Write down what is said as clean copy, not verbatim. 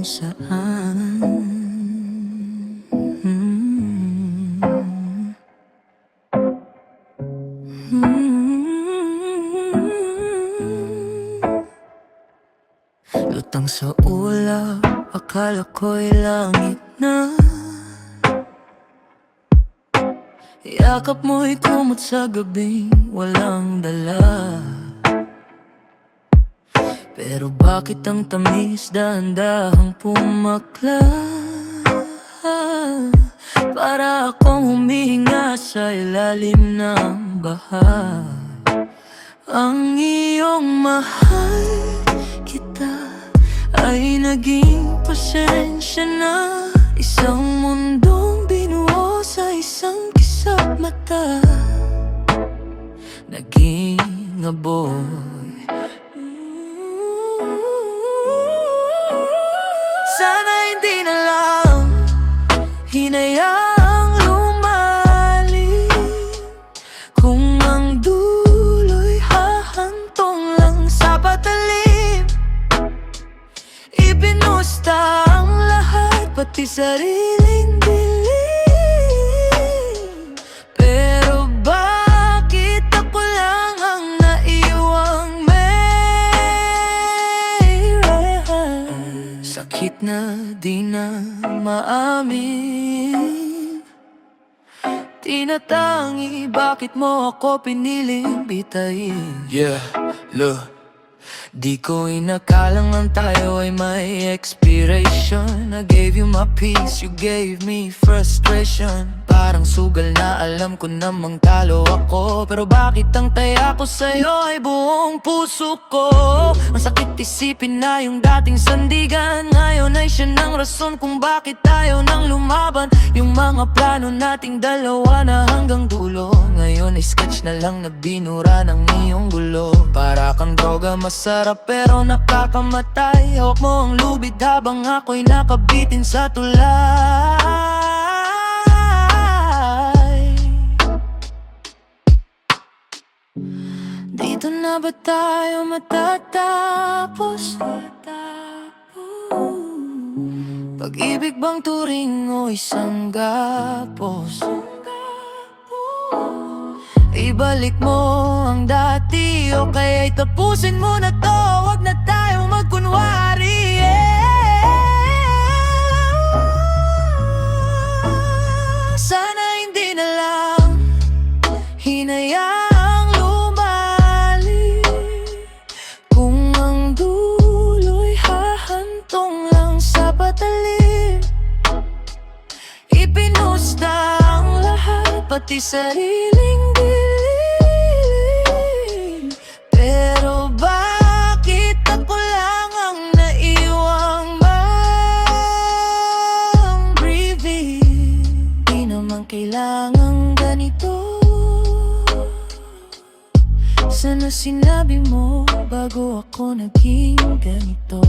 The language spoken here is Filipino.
kung saan. Lutang sa ulap, akala ko'y langit na. Yakap mo'y kumot sa gabing walang dala. Pero bakit ang tamis dahan-dahang pumakla? Para akong humihinga sa ilalim ng baha. Ang iyong mahal kita ay naging pasensya na. Isang mundong binuo sa isang kisap mata. Naging aboy. Sana hindi na lang hinayaang lumalim. Kung ang dulo'y hahantong lang sa patalim. Ibinusta ang lahat, pati sariling dilim. Pero bakit ako lang ang naiwang may rahan? Sakit na di na maamin. Tinatangi, bakit mo ako piniling bitayin? Yeah, look. Di ko inakalang ang tayo ay may expiration. I gave you my peace, you gave me frustration. Parang sugal na alam ko namang talo ako. Pero bakit ang taya ko sa'yo ay buong puso ko? Ang sakit isipin na yung dating sandigan ngayon ay siya ng rason kung bakit tayo nang lumaban. Yung mga plano nating dalawa na hanggang dulo ngayon ay sketch na lang na binura ng iyong gulo. Para kang droga, masarap pero nakakamatay. Hawak mo ang lubid habang ako'y nakabitin sa tulay. Dito na ba tayo matatapos? Pag-ibig bang turing o isang gapos? Ibalik mo ang dati o kaya'y tapusin mo na to. Huwag na tayong magkunwari, Sana hindi na lang hinayaang lumalim. Kung ang dulo'y hahantong lang sa patalim. Ipinusta ang lahat, pati sariling dilim. Pero bakit ako lang ang naiwang mag-breathe? Di naman kailangang ganito. Sana sinabi mo bago ako naging ganito.